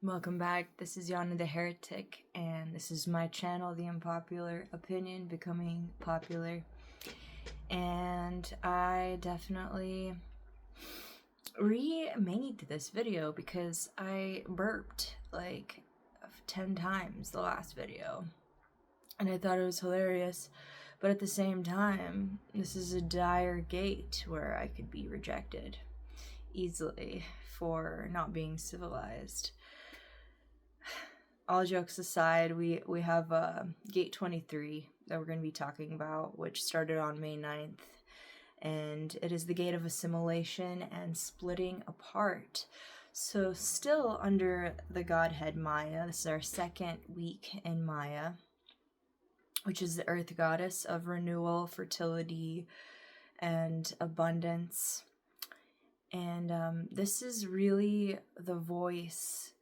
Welcome back. This is Yana the Heretic, and this is my channel, The Unpopular Opinion Becoming Popular. And I definitely remade this video because I burped like 10 times the last video. And I thought it was hilarious. But at the same time, this is a dire gate where I could be rejected easily for not being civilized. All jokes aside, we have Gate 23 that we're going to be talking about, which started on May 9th. And it is the gate of assimilation and splitting apart. So still under the godhead Maya. This is our second week in Maya, which is the earth goddess of renewal, fertility, and abundance. And this is really the voice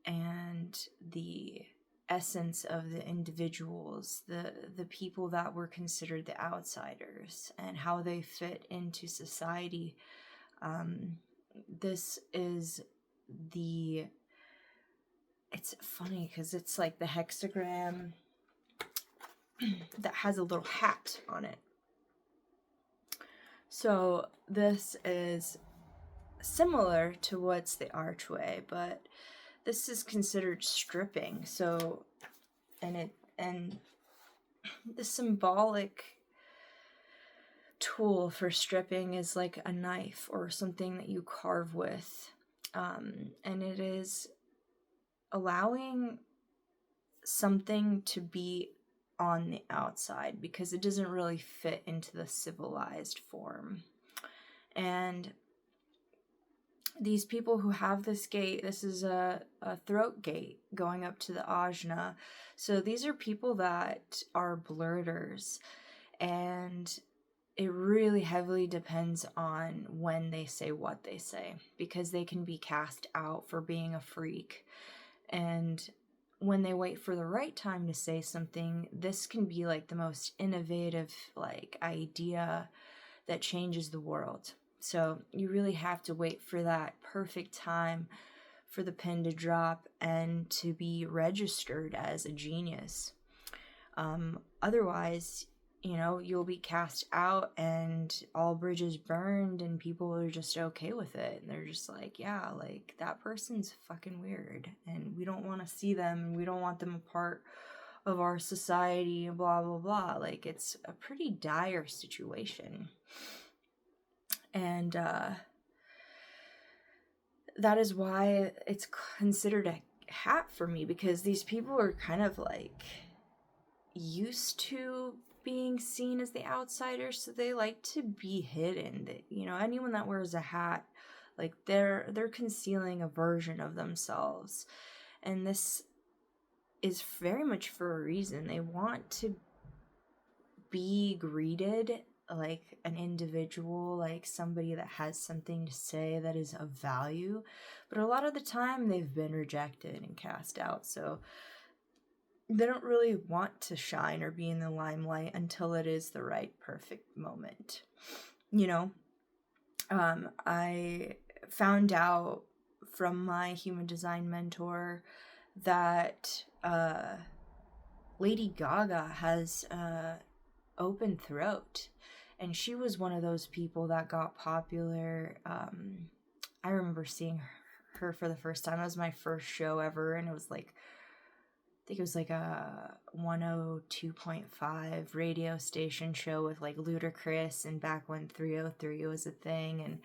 and the essence of the individuals, the people that were considered the outsiders, and how they fit into society. This is it's funny because it's like the hexagram that has a little hat on it. So this is similar to what's the archway, but this is considered stripping. So, and the symbolic tool for stripping is like a knife or something that you carve with. And it is allowing something to be on the outside because it doesn't really fit into the civilized form. And these people who have this gate, this is a throat gate going up to the ajna. So these are people that are blurters, and it really heavily depends on when they say what they say, because they can be cast out for being a freak. And when they wait for the right time to say something, this can be like the most innovative like idea that changes the world. So you really have to wait for that perfect time for the pin to drop and to be registered as a genius. Otherwise, you'll be cast out and all bridges burned and people are just okay with it. And they're just like, yeah, like that person's fucking weird and we don't want to see them. We don't want them a part of our society, blah, blah, blah. Like it's a pretty dire situation. And that is why it's considered a hat for me, because these people are kind of like used to being seen as the outsiders, so they like to be hidden. Anyone that wears a hat, like they're concealing a version of themselves, and this is very much for a reason. They want to be greeted like an individual, like somebody that has something to say that is of value, but a lot of the time they've been rejected and cast out, so they don't really want to shine or be in the limelight until it is the right perfect moment. I found out from my human design mentor that Lady Gaga has open throat, and she was one of those people that got popular. I remember seeing her for the first time. It was my first show ever, and it was like, I think it was like a 102.5 radio station show with like Ludacris, and back when 303 was a thing,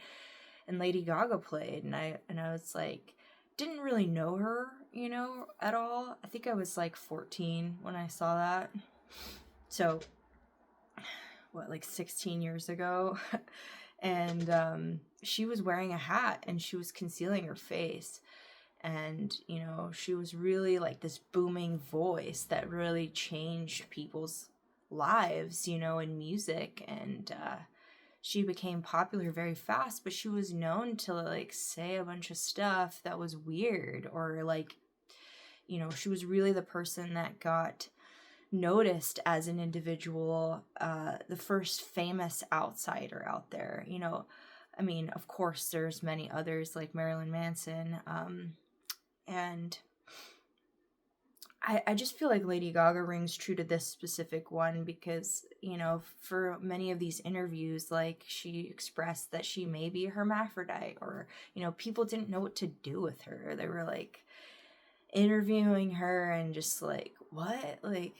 and Lady Gaga played, and I was like, didn't really know her, at all. I think I was like 14 when I saw that. So like 16 years ago. And she was wearing a hat and she was concealing her face, and she was really like this booming voice that really changed people's lives, in music. And she became popular very fast, but she was known to like say a bunch of stuff that was weird, or like she was really the person that got noticed as an individual, the first famous outsider out there. I mean, of course, there's many others like Marilyn Manson, And I just feel like Lady Gaga rings true to this specific one because, you know, for many of these interviews, like, she expressed that she may be a hermaphrodite, or, you know, people didn't know what to do with her. They were, like, interviewing her and just, like, what? Like,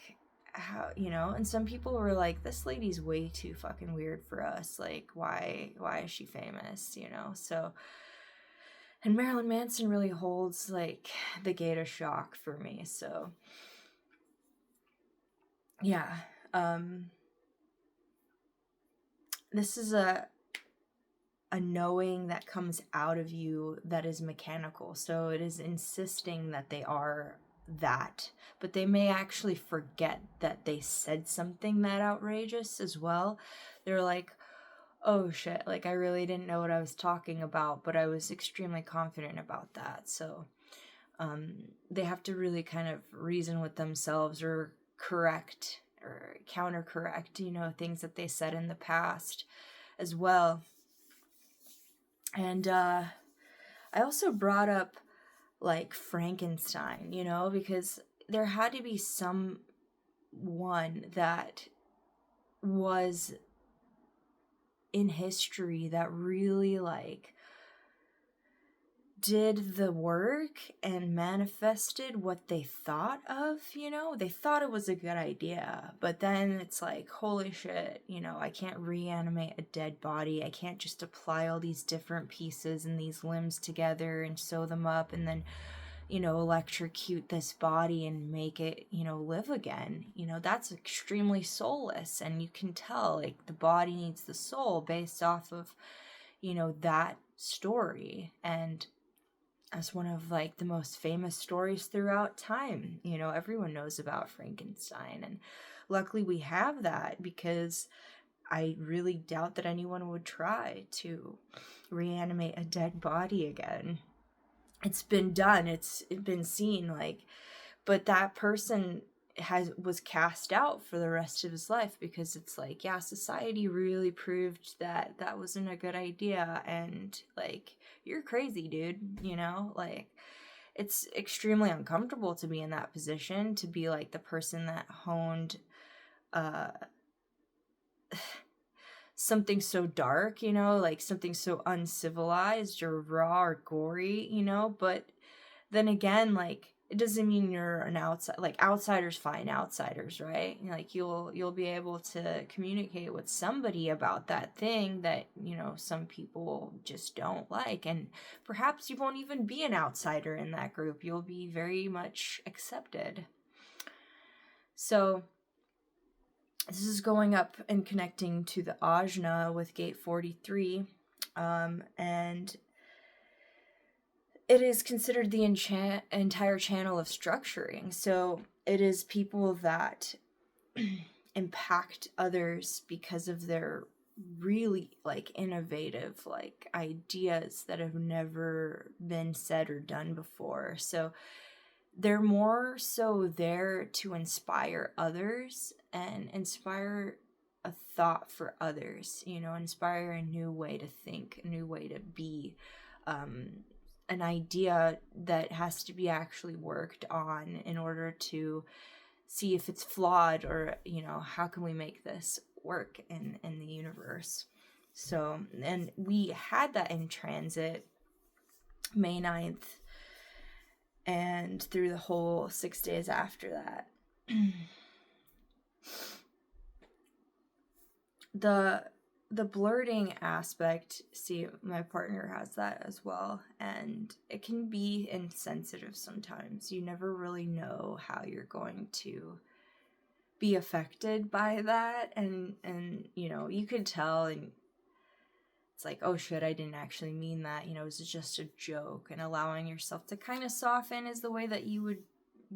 how, you know? And some people were like, this lady's way too fucking weird for us. Like, why is she famous, you know? So, and Marilyn Manson really holds, like, the gate of shock for me, so, yeah, this is a knowing that comes out of you that is mechanical, so it is insisting that they are that, but they may actually forget that they said something that outrageous as well. They're like, oh shit, like, I really didn't know what I was talking about, but I was extremely confident about that. So they have to really kind of reason with themselves, or correct or counter correct, you know, things that they said in the past as well. And I also brought up, like, Frankenstein, you know, because there had to be someone that was in history that really, like, did the work and manifested what they thought of, you know? They thought it was a good idea, but then it's like, holy shit, you know, I can't reanimate a dead body. I can't just apply all these different pieces and these limbs together and sew them up and then, you know, electrocute this body and make it, you know, live again. You know, that's extremely soulless, and you can tell, like, the body needs the soul based off of, you know, that story. And as one of, like, the most famous stories throughout time, you know, everyone knows about Frankenstein, and luckily we have that, because I really doubt that anyone would try to reanimate a dead body again. It's been done, it's been seen, like, but that person was cast out for the rest of his life, because it's like, yeah, society really proved that that wasn't a good idea, and, like, you're crazy, dude, you know? Like, it's extremely uncomfortable to be in that position, to be, like, the person that honed something so dark, you know, like something so uncivilized or raw or gory, you know. But then again, like, it doesn't mean you're an outside, like, outsiders find outsiders, right? Like, you'll be able to communicate with somebody about that thing that, you know, some people just don't like, and perhaps you won't even be an outsider in that group. You'll be very much accepted. So this is going up and connecting to the ajna with gate 43, and it is considered the entire channel of structuring. So it is people that impact others because of their really, like, innovative, like, ideas that have never been said or done before. So they're more so there to inspire others and inspire a thought for others, you know, inspire a new way to think, a new way to be, an idea that has to be actually worked on in order to see if it's flawed, or, you know, how can we make this work in the universe. So, and we had that in transit May 9th and through the whole 6 days after that. The blurting aspect, see, my partner has that as well, and it can be insensitive sometimes. You never really know how you're going to be affected by that, and you know, you could tell, and it's like, oh shit, I didn't actually mean that, you know, it was just a joke. And allowing yourself to kind of soften is the way that you would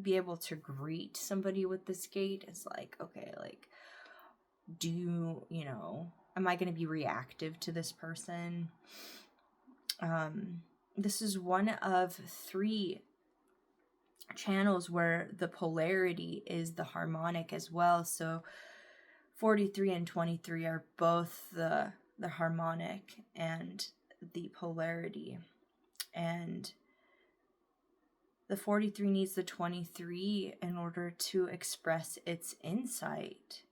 be able to greet somebody with this gate. Is like, okay, like, do you know, am I going to be reactive to this person? This is one of 3 channels where the polarity is the harmonic as well. So 43 and 23 are both the harmonic and the polarity. And The 43 needs the 23 in order to express its insight,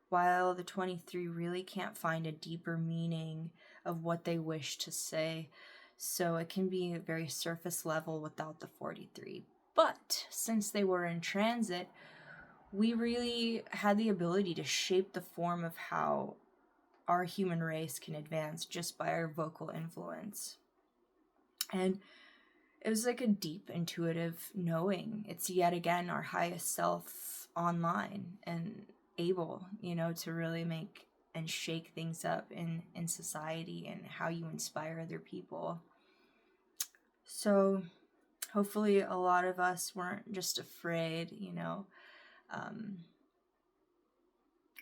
while the 23 really can't find a deeper meaning of what they wish to say. So it can be very surface level without the 43. But since they were in transit, we really had the ability to shape the form of how our human race can advance just by our vocal influence. And it was like a deep, intuitive knowing. It's yet again our highest self online and able, to really make and shake things up in society and how you inspire other people. So hopefully a lot of us weren't just afraid,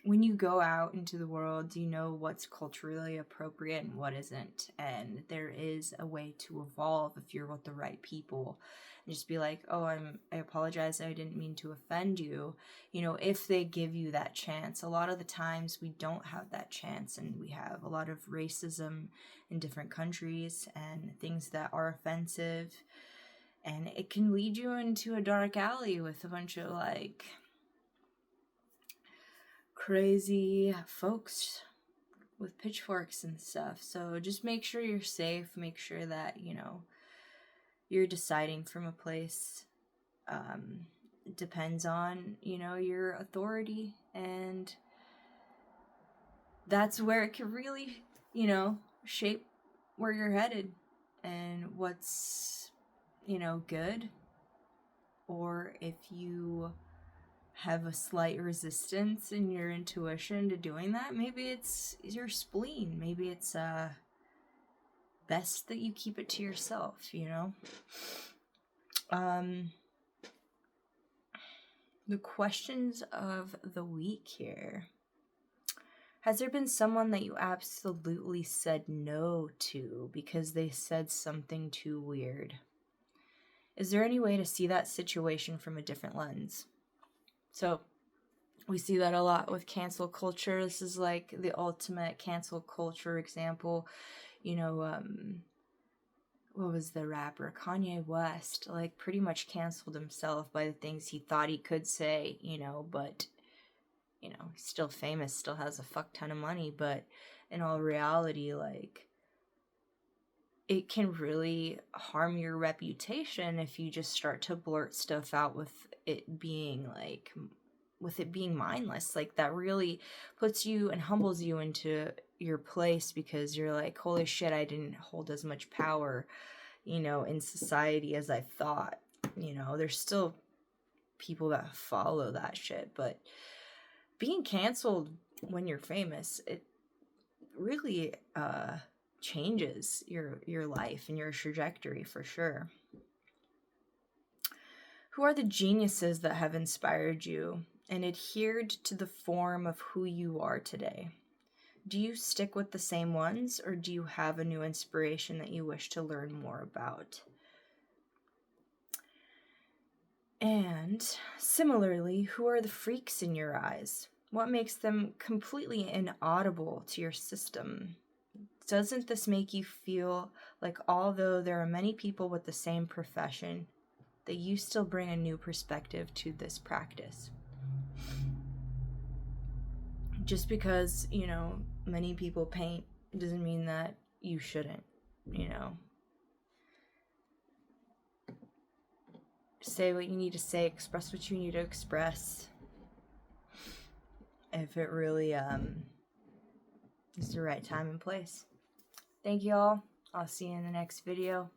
when you go out into the world, you know what's culturally appropriate and what isn't. And there is a way to evolve if you're with the right people. And just be like, oh, I apologize, I didn't mean to offend you. If they give you that chance. A lot of the times we don't have that chance, and we have a lot of racism in different countries and things that are offensive. And it can lead you into a dark alley with a bunch of crazy folks with pitchforks and stuff. So just make sure you're safe. Make sure that, you're deciding from a place. It depends on, your authority. And that's where it can really, shape where you're headed and what's, good. Or if you have a slight resistance in your intuition to doing that, maybe it's your spleen. Maybe it's best that you keep it to yourself, The questions of the week here. Has there been someone that you absolutely said no to because they said something too weird? Is there any way to see that situation from a different lens? So we see that a lot with cancel culture. This is like the ultimate cancel culture example. What was the rapper? Kanye West, pretty much canceled himself by the things he thought he could say, but, he's still famous, still has a fuck ton of money. But in all reality, it can really harm your reputation if you just start to blurt stuff out with it being mindless. That really puts you and humbles you into your place, because you're like, holy shit, I didn't hold as much power, in society as I thought. There's still people that follow that shit, but being canceled when you're famous, it really changes your life and your trajectory for sure. Who are the geniuses that have inspired you and adhered to the form of who you are today? Do you stick with the same ones, or do you have a new inspiration that you wish to learn more about? And similarly, who are the freaks in your eyes? What makes them completely inaudible to your system? Doesn't this make you feel like, although there are many people with the same profession, that you still bring a new perspective to this practice? Just because, many people paint doesn't mean that you shouldn't, Say what you need to say, express what you need to express. If it really is the right time and place. Thank you all. I'll see you in the next video.